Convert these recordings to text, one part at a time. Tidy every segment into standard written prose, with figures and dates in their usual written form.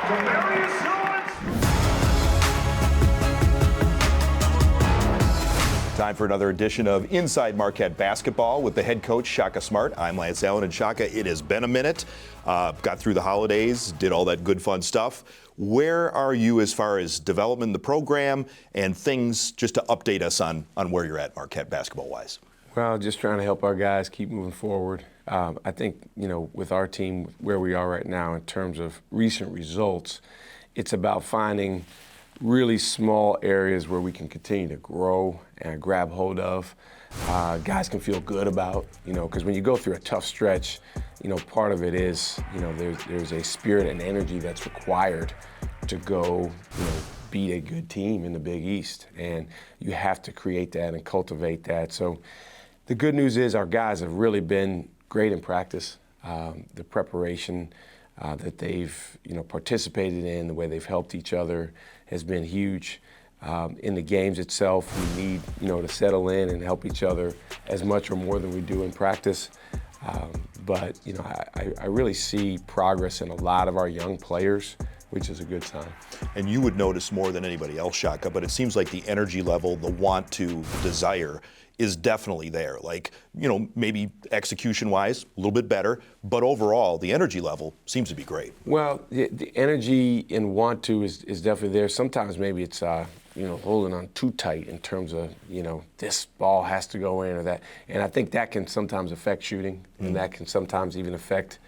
Time for another edition of Inside Marquette Basketball with the head coach, Shaka Smart. I'm Lance Allan, and Shaka, it has been a minute. Got through the holidays, did all that good fun stuff. Where are you as far as development of the program and things just to update us on where you're at Marquette basketball-wise? Well, just trying to help our guys keep moving forward. I think, with our team, where we are right now in terms of recent results, it's about finding really small areas where we can continue to grow and grab hold of. Guys can feel good about, because when you go through a tough stretch, part of it is, there's a spirit and energy that's required to go, beat a good team in the Big East. And you have to create that and cultivate that. So the good news is our guys have really been great in practice. The preparation that they've, participated in, the way they've helped each other has been huge. In the games itself, we need, to settle in and help each other as much or more than we do in practice. But I really see progress in a lot of our young players, which is a good sign. And you would notice more than anybody else, Shaka, but it seems like the energy level, the want to, the desire is definitely there. Like, maybe execution-wise, a little bit better, but overall, the energy level seems to be great. Well, the energy and want to is definitely there. Sometimes maybe it's, holding on too tight in terms of, this ball has to go in or that. And I think that can sometimes affect shooting, and that can sometimes even affect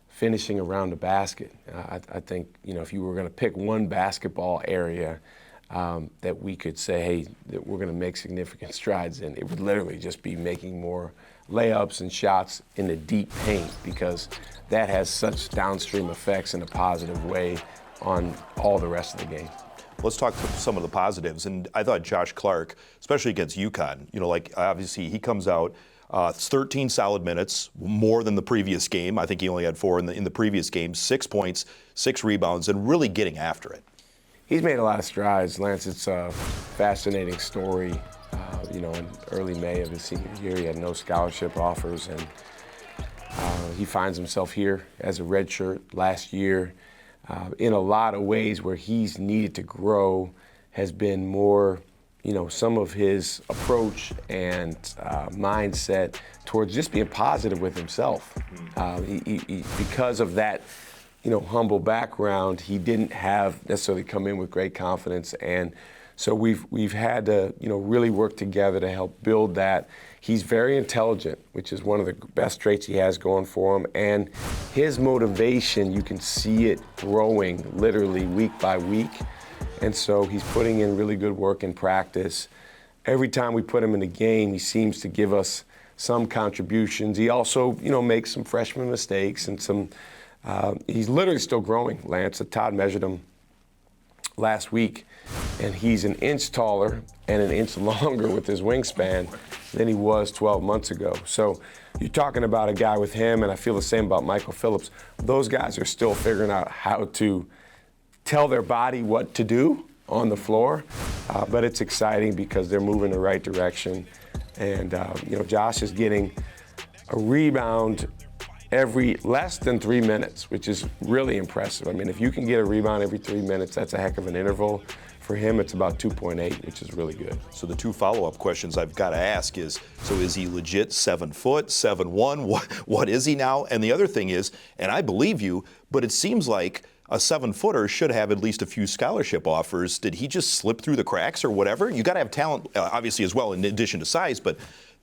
finishing around the basket. I think, if you were going to pick one basketball area that we could say, hey, that we're going to make significant strides in, it would literally just be making more layups and shots in the deep paint, because that has such downstream effects in a positive way on all the rest of the game. Let's talk some of the positives. And I thought Josh Clark, especially against UConn, obviously he comes out, 13 solid minutes, more than the previous game. I think he only had 4 in the previous game, 6 points, 6 rebounds, and really getting after it. He's made a lot of strides, Lance. It's a fascinating story. In early May of his senior year, he had no scholarship offers, and he finds himself here as a redshirt last year. In a lot of ways where he's needed to grow has been more, some of his approach and mindset towards just being positive with himself. He, because of that, humble background, he didn't have necessarily come in with great confidence, and so we've had to, really work together to help build that. He's very intelligent, which is one of the best traits he has going for him, and his motivation, you can see it growing literally week by week, and so he's putting in really good work in practice. Every time we put him in the game, he seems to give us some contributions. He also, makes some freshman mistakes and some. He's literally still growing, Lance. Todd measured him last week, and he's an inch taller and an inch longer with his wingspan than he was 12 months ago. So you're talking about a guy with him, and I feel the same about Michael Phillips. Those guys are still figuring out how to tell their body what to do on the floor, but it's exciting because they're moving the right direction. And, Josh is getting a rebound every less than 3 minutes, which is really impressive. I mean, if you can get a rebound every 3 minutes, that's a heck of an interval. For him, it's about 2.8, which is really good. So the 2 follow-up questions I've got to ask is, so is he legit 7 foot, 7'1"? What is he now? And the other thing is, and I believe you, but it seems like a 7-footer should have at least a few scholarship offers. Did he just slip through the cracks or whatever? You got to have talent, obviously, as well, in addition to size, but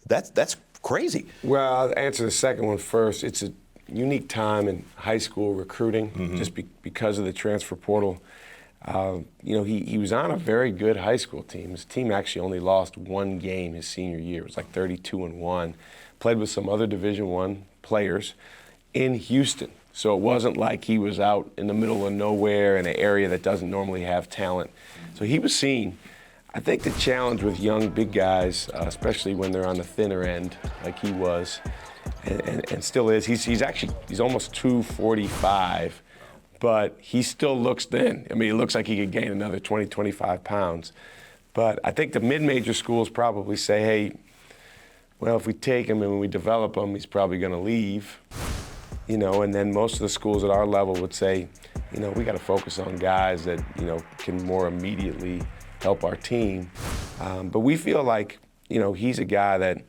that's crazy. Well, I'll answer the second one first. It's a unique time in high school recruiting, just because of the transfer portal. He was on a very good high school team. His team actually only lost 1 game his senior year. It was like 32-1. Played with some other Division I players in Houston. So it wasn't like he was out in the middle of nowhere in an area that doesn't normally have talent. So he was seen. I think the challenge with young big guys, especially when they're on the thinner end, like he was, and still is, he's almost 245, but he still looks thin. I mean, it looks like he could gain another 20, 25 pounds. But I think the mid-major schools probably say, hey, well, if we take him and we develop him, he's probably going to leave. And then most of the schools at our level would say, we got to focus on guys that, can more immediately help our team. But we feel like, he's a guy that,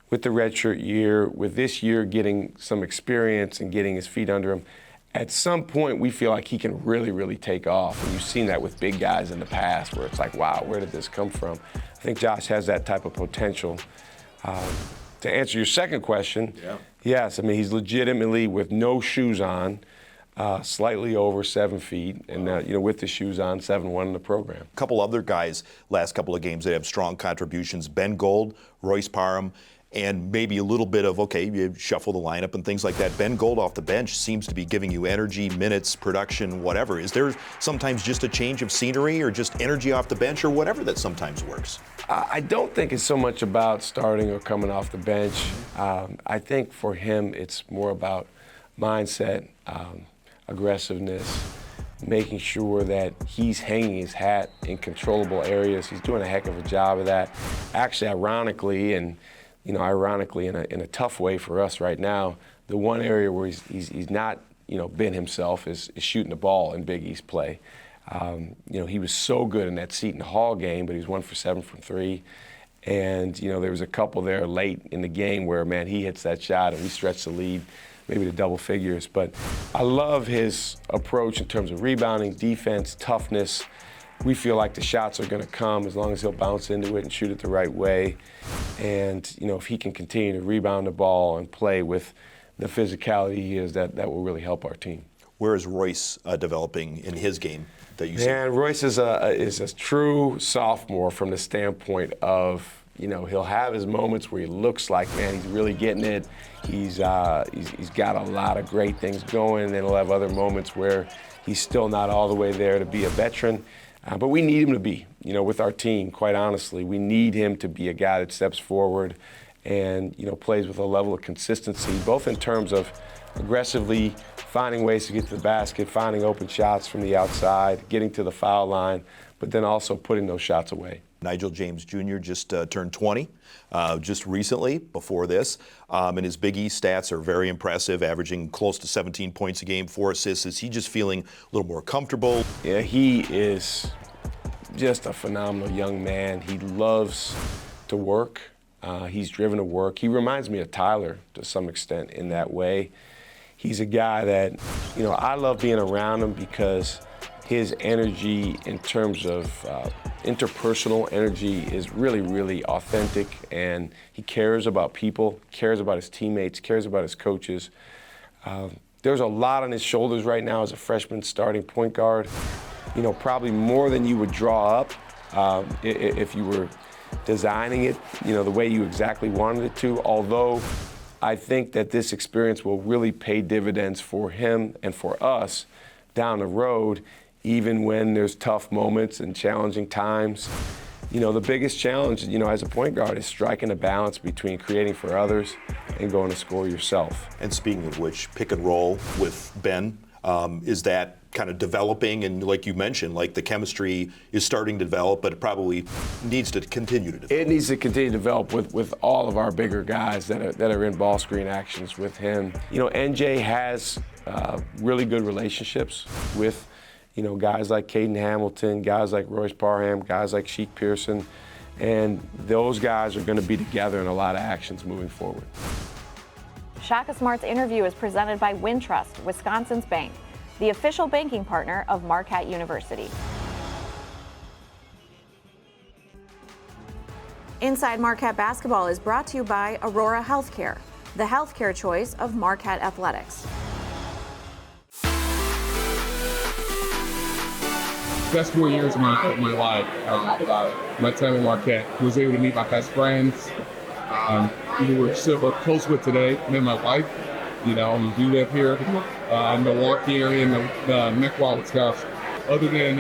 with the redshirt year, with this year getting some experience and getting his feet under him, at some point we feel like he can really, really take off. And you've seen that with big guys in the past where it's like, wow, where did this come from? I think Josh has that type of potential. To answer your second question, yes, he's legitimately, with no shoes on, slightly over 7 feet, and with the shoes on, 7'1" in the program. A couple other guys last couple of games that have strong contributions: Ben Gold, Royce Parham, and maybe a little bit of, you shuffle the lineup and things like that. Ben Gold off the bench seems to be giving you energy, minutes, production, whatever. Is there sometimes just a change of scenery or just energy off the bench or whatever that sometimes works? I don't think it's so much about starting or coming off the bench. I think for him it's more about mindset, aggressiveness, making sure that he's hanging his hat in controllable areas. He's doing a heck of a job of that. Actually, ironically in a tough way for us right now, the one area where he's not, been himself is shooting the ball in Big East play. He was so good in that Seton Hall game, but he was 1 for 7 from 3. And, there was a couple there late in the game where, man, he hits that shot and we stretch the lead maybe to double figures. But I love his approach in terms of rebounding, defense, toughness. We feel like the shots are going to come as long as he'll bounce into it and shoot it the right way. And, if he can continue to rebound the ball and play with the physicality he is, that will really help our team. Where is Royce developing in his game that you see? Man, Royce is a true sophomore from the standpoint of, he'll have his moments where he looks like, man, he's really getting it. He's got a lot of great things going, and then he'll have other moments where he's still not all the way there to be a veteran. But we need him to be, with our team, quite honestly. We need him to be a guy that steps forward and, plays with a level of consistency, both in terms of aggressively finding ways to get to the basket, finding open shots from the outside, getting to the foul line, but then also putting those shots away. Nigel James Jr. just turned 20 just recently before this, and his Big East stats are very impressive, averaging close to 17 points a game, 4 assists. Is he just feeling a little more comfortable? Yeah, he is just a phenomenal young man. He loves to work. He's driven to work. He reminds me of Tyler to some extent in that way. He's a guy that, I love being around him because his energy in terms of interpersonal energy is really, really authentic, and he cares about people, cares about his teammates, cares about his coaches. There's a lot on his shoulders right now as a freshman starting point guard, probably more than you would draw up if you were designing it, the way you exactly wanted it to, although I think that this experience will really pay dividends for him and for us down the road, even when there's tough moments and challenging times. The biggest challenge, as a point guard is striking a balance between creating for others and going to score yourself. And speaking of which, pick and roll with Ben, is that kind of developing? And like you mentioned, like the chemistry is starting to develop, but it probably needs to continue to develop. It needs to continue to develop with all of our bigger guys that are in ball screen actions with him. NJ has really good relationships with guys like Caden Hamilton, guys like Royce Parham, guys like Sheik Pearson, and those guys are going to be together in a lot of actions moving forward. Shaka Smart's interview is presented by Wintrust, Wisconsin's bank, the official banking partner of Marquette University. Inside Marquette Basketball is brought to you by Aurora Healthcare, the healthcare choice of Marquette Athletics. Best 4 years of my life. My time in Marquette, was able to meet my best friends. We were super close with today. Met my wife. We do live here in the Milwaukee area, in the Mequon, Wisconsin. Other than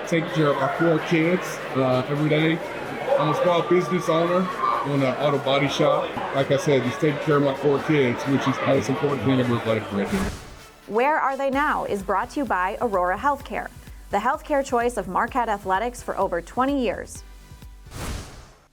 taking care of our 4 kids every day, I'm a small business owner on an auto body shop. Like I said, just taking care of my 4 kids, which is the most important thing in my life right now. Where Are They Now is brought to you by Aurora Healthcare, the healthcare choice of Marquette Athletics for over 20 years.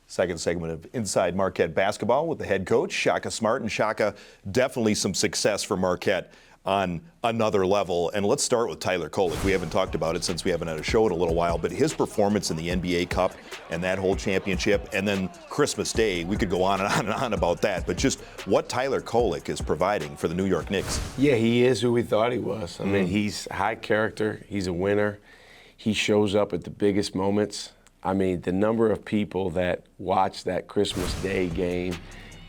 Second segment of Inside Marquette Basketball with the head coach, Shaka Smart. And Shaka, definitely some success for Marquette on another level. And let's start with Tyler Kolek. We haven't talked about it since we haven't had a show in a little while, but his performance in the NBA Cup and that whole championship, and then Christmas Day, we could go on and on and on about that, but just what Tyler Kolek is providing for the New York Knicks. Yeah, he is who we thought he was. I mean, he's high character, he's a winner, he shows up at the biggest moments. I mean, the number of people that watched that Christmas Day game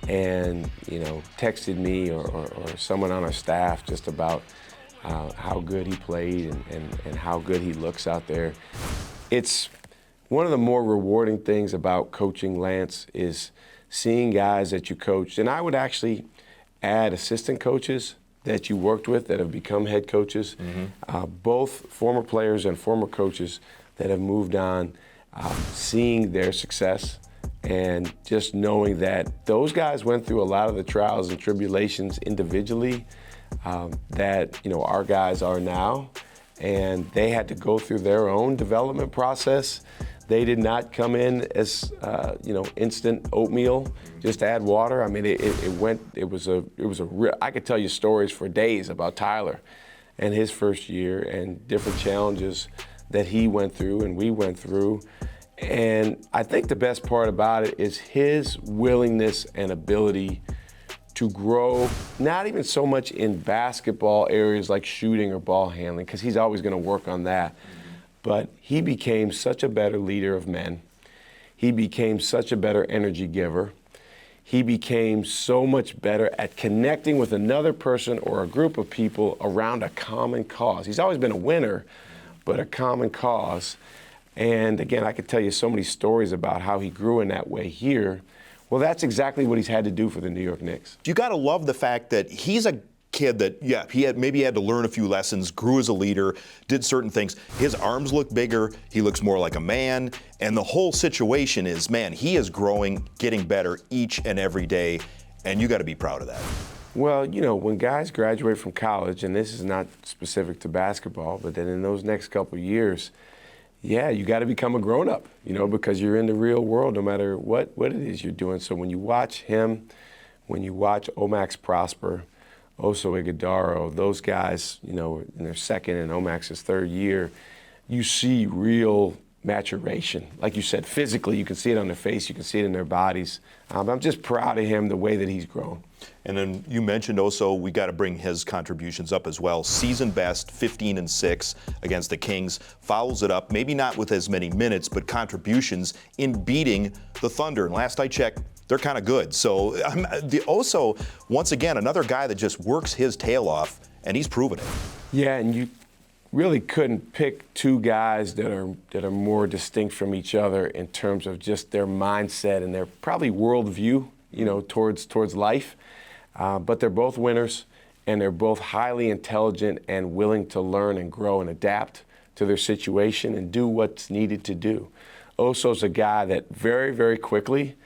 and, you know, texted me or someone on our staff just about how good he played and how good he looks out there. It's one of the more rewarding things about coaching, Lance, is seeing guys that you coached. And I would actually add assistant coaches that you worked with that have become head coaches, both former players and former coaches that have moved on, seeing their success and just knowing that those guys went through a lot of the trials and tribulations individually that, you know, our guys are now, and they had to go through their own development process. They did not come in as, you know, instant oatmeal, just add water. I mean, it was a real, I could tell you stories for days about Tyler and his first year and different challenges that he went through and we went through. And I think the best part about it is his willingness and ability to grow, not even so much in basketball areas like shooting or ball handling, because he's always going to work on that. But he became such a better leader of men. He became such a better energy giver. He became so much better at connecting with another person or a group of people around a common cause. He's always been a winner, but a common cause. And again, I could tell you so many stories about how he grew in that way here. Well, that's exactly what he's had to do for the New York Knicks. You got to love the fact that he's a kid that, yeah, he had to learn a few lessons, grew as a leader, did certain things. His arms look bigger. He looks more like a man. And the whole situation is, man, he is growing, getting better each and every day. And you got to be proud of that. Well, you know, when guys graduate from college, and this is not specific to basketball, but then in those next couple of years, yeah, you got to become a grown-up, you know, because you're in the real world no matter what it is you're doing. So when you watch him, when you watch Omax Prosper, Oso Ighodaro, those guys, you know, in their second and Omax's third year, you see real maturation. Like you said, physically, you can see it on their face, you can see it in their bodies. I'm just proud of him, the way that he's grown. And then you mentioned Oso, we got to bring his contributions up as well. Season best, 15-6 against the Kings. Follows it up, maybe not with as many minutes, but contributions in beating the Thunder. And last I checked, they're kind of good. So the Oso, once again, another guy that just works his tail off, and he's proven it. Yeah, and you really couldn't pick two guys that are more distinct from each other in terms of just their mindset and their probably worldview, you know, towards life. But they're both winners, and they're both highly intelligent and willing to learn and grow and adapt to their situation and do what's needed to do. Oso's a guy that very, very quickly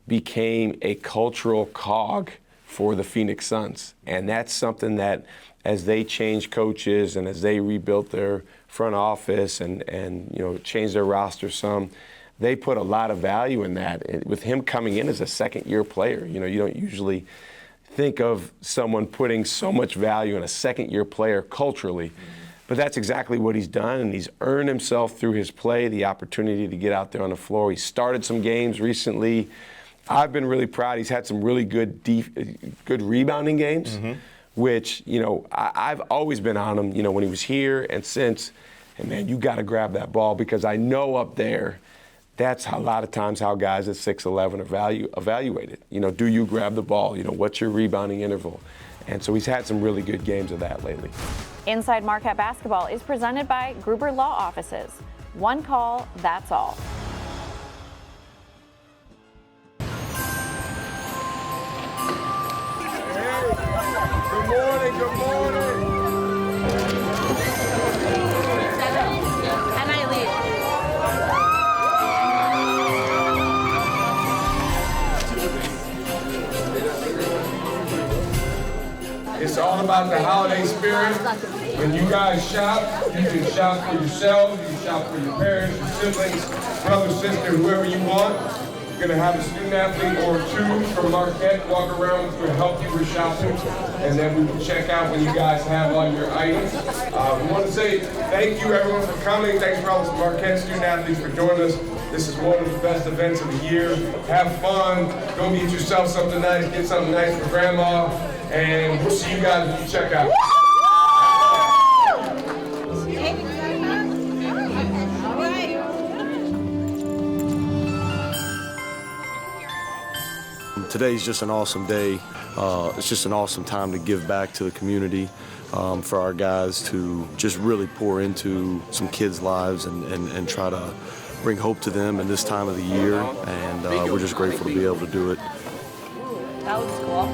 became a cultural cog for the Phoenix Suns. And that's something that as they changed coaches and as they rebuilt their front office and you know, changed their roster some, they put a lot of value in that. And with him coming in as a second-year player, you know, you don't usually think of someone putting so much value in a second-year player culturally. But that's exactly what he's done, and he's earned himself through his play, the opportunity to get out there on the floor. He started some games recently. I've been really proud. He's had some really good rebounding games, which, you know, I've always been on him, you know, when he was here and since. And, man, you got to grab that ball because I know up there that's a lot of times how guys at 6'11" are evaluated. You know, do you grab the ball? You know, what's your rebounding interval? And so he's had some really good games of that lately. Inside Marquette Basketball is presented by Gruber Law Offices. One call, that's all. Good morning, good morning. And I leave. It's all about the holiday spirit. When you guys shop, you can shop for yourselves, you can shop for your parents, your siblings, brother, sister, whoever you want. We're gonna have a student athlete or two from Marquette walk around to help you with shopping, and then we will check out when you guys have all your items. We want to say thank you everyone for coming. Thanks for all the Marquette student athletes for joining us. This is one of the best events of the year. Have fun, go get yourself something nice, get something nice for grandma, and we'll see you guys when you check out. Today's just an awesome day. It's just an awesome time to give back to the community, for our guys to just really pour into some kids' lives and try to bring hope to them in this time of the year. And we're just grateful to be able to do it. That looks cool.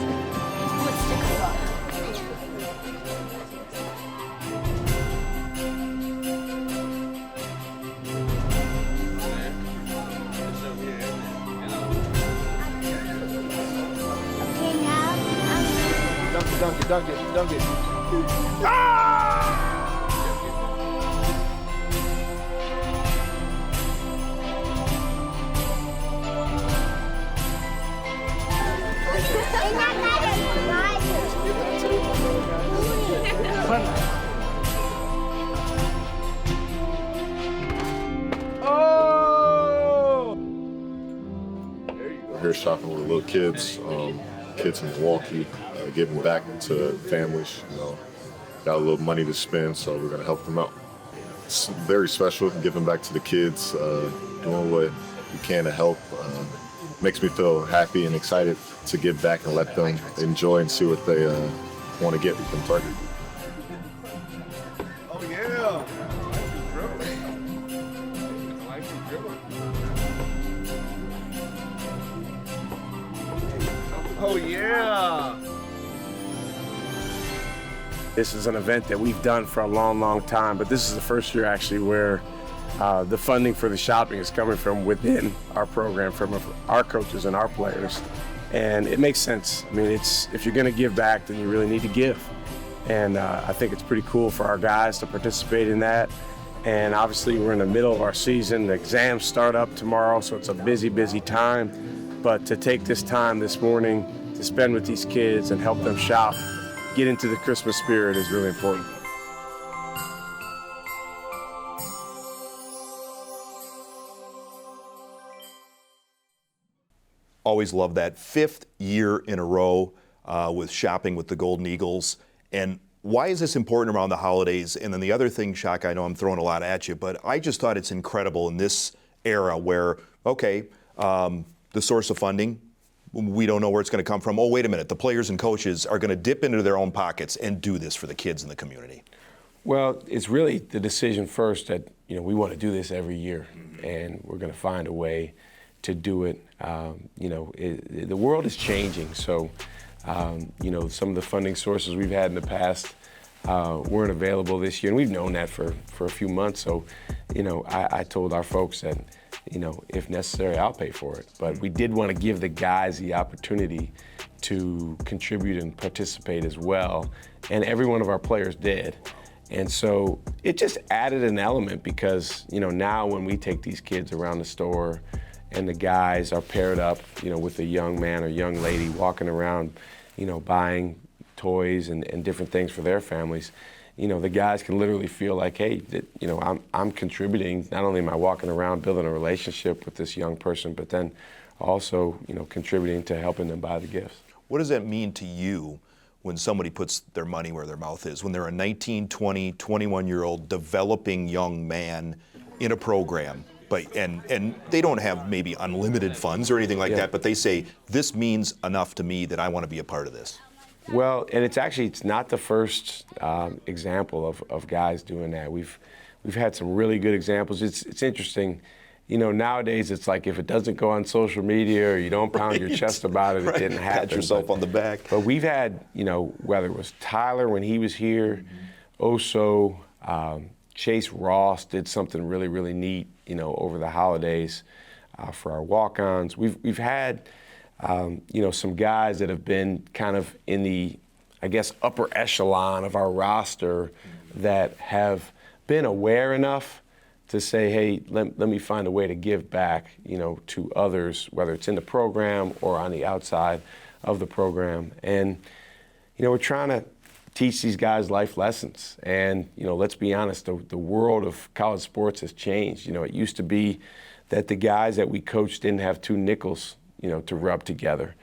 Dunk it. We're here shopping with the little kids, kids in Milwaukee, giving back to families. Got a little money to spend, so we're gonna help them out. It's very special, giving back to the kids, doing what we can to help. Makes me feel happy and excited to give back and let them enjoy and see what they want to get from Target. Oh yeah. Oh yeah. This is an event that we've done for a long time, but this is the first year actually where the funding for the shopping is coming from within our program, from our coaches and our players. And it makes sense. I mean, if you're gonna give back, then you really need to give. And I think it's pretty cool for our guys to participate in that. And obviously we're in the middle of our season. The exams start up tomorrow, so it's a busy time. But to take this time this morning to spend with these kids and help them shop, get into the Christmas spirit is really important. Always love that. 5th year in a row with shopping with the Golden Eagles. And why is this important around the holidays? And then the other thing, Shaka, I know I'm throwing a lot at you, but I just thought it's incredible in this era where, okay, the source of funding, we don't know where it's going to come from. Oh, wait a minute. The players and coaches are going to dip into their own pockets and do this for the kids in the community. Well, it's really the decision first that, we want to do this every year, and we're going to find a way to do it. The world is changing, so, some of the funding sources we've had in the past weren't available this year, and we've known that for a few months. So, I told our folks that, if necessary, I'll pay for it. But we did want to give the guys the opportunity to contribute and participate as well, and every one of our players did. And so it just added an element because, now when we take these kids around the store and the guys are paired up, with a young man or young lady walking around, buying toys and different things for their families, the guys can literally feel like, hey, I'm contributing. Not only am I walking around building a relationship with this young person, but then also, contributing to helping them buy the gifts. What does that mean to you when somebody puts their money where their mouth is? When they're a 19, 20, 21-year-old developing young man in a program, and they don't have maybe unlimited funds or anything like that, but they say, this means enough to me that I want to be a part of this. Well, and it's not the first example of guys doing that. We've had some really good examples. It's interesting. Nowadays it's like if it doesn't go on social media or you don't pound your chest about it, it didn't happen. Pat yourself on the back. But we've had, whether it was Tyler when he was here, Oso, Chase Ross did something really, really neat, over the holidays for our walk-ons. We've had, some guys that have been kind of in the, upper echelon of our roster that have been aware enough to say, hey, let me find a way to give back, to others, whether it's in the program or on the outside of the program. And, we're trying to teach these guys life lessons. And, let's be honest, the world of college sports has changed. It used to be that the guys that we coached didn't have two nickels, to rub together.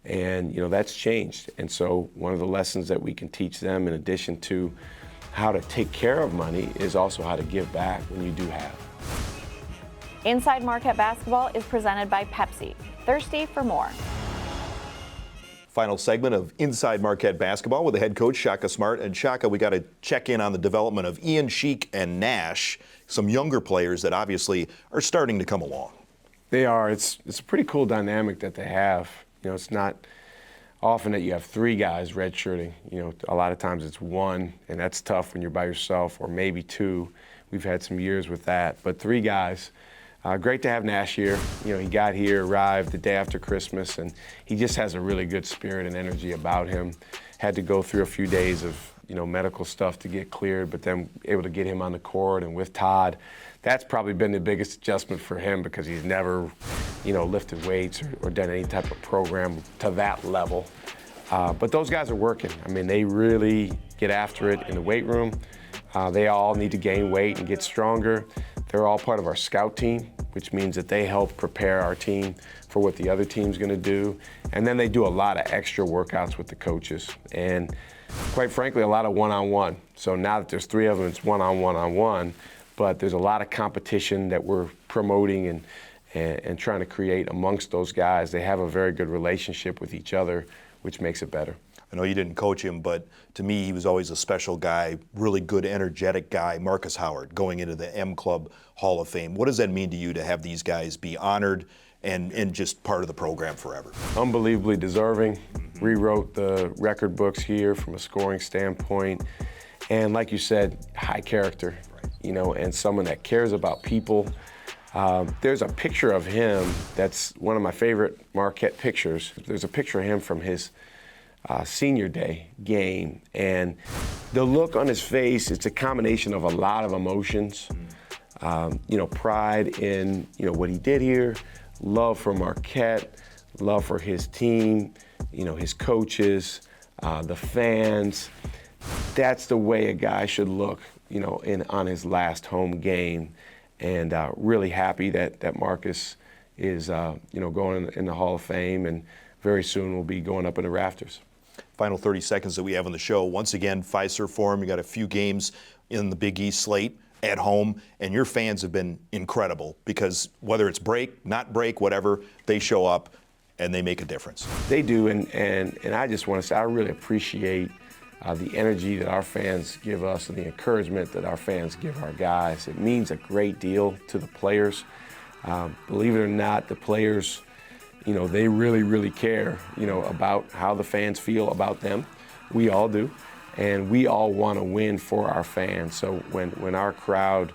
And, that's changed. And so one of the lessons that we can teach them, in addition to how to take care of money, is also how to give back when you do have. Inside Marquette Basketball is presented by Pepsi. Thirsty for more. Final segment of Inside Marquette Basketball with the head coach, Shaka Smart. And Shaka, we got to check in on the development of Ian, Sheik, and Nash, some younger players that obviously are starting to come along. They are. It's a pretty cool dynamic that they have. It's not often that you have three guys redshirting. A lot of times it's one, and that's tough when you're by yourself, or maybe two. We've had some years with that, but three guys. Great to have Nash here. He got here, arrived the day after Christmas, and he just has a really good spirit and energy about him. Had to go through a few days of medical stuff to get cleared, but then able to get him on the court and with Todd. That's probably been the biggest adjustment for him, because he's never, lifted weights or done any type of program to that level. But those guys are working. They really get after it in the weight room. They all need to gain weight and get stronger. They're all part of our scout team, which means that they help prepare our team for what the other team's gonna do. And then they do a lot of extra workouts with the coaches. And quite frankly, a lot of one-on-one. So now that there's three of them, it's one-on-one, but there's a lot of competition that we're promoting and trying to create amongst those guys. They have a very good relationship with each other, which makes it better. I know you didn't coach him, but to me, he was always a special guy, really good, energetic guy. Marcus Howard, going into the M Club Hall of Fame. What does that mean to you to have these guys be honored and just part of the program forever? Unbelievably deserving. Rewrote the record books here from a scoring standpoint. And like you said, high character, and someone that cares about people. There's a picture of him that's one of my favorite Marquette pictures. There's a picture of him from his senior day game, and the look on his face, it's a combination of a lot of emotions. Pride in what he did here, love for Marquette, love for his team, his coaches, the fans. That's the way a guy should look, on his last home game. And really happy that Marcus is going in the Hall of Fame, and very soon will be going up in the rafters. Final 30 seconds that we have on the show. Once again, Fiserv Forum, you got a few games in the Big East slate at home, and your fans have been incredible, because whether it's break, not break, whatever, they show up and they make a difference. They do, and I just want to say I really appreciate the energy that our fans give us and the encouragement that our fans give our guys. It means a great deal to the players. Believe it or not, the players, they really, really care, about how the fans feel about them. We all do. And we all want to win for our fans. So when our crowd,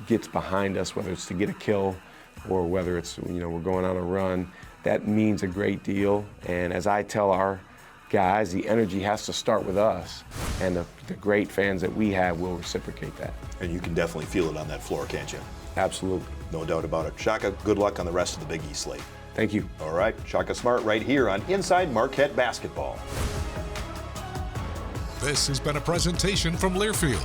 gets behind us, whether it's to get a kill or whether it's, we're going on a run, that means a great deal. And as I tell our guys, the energy has to start with us, and the great fans that we have will reciprocate that. And you can definitely feel it on that floor, can't you? Absolutely. No doubt about it. Shaka, good luck on the rest of the Big East slate. Thank you. All right, Shaka Smart right here on Inside Marquette Basketball. This has been a presentation from Learfield,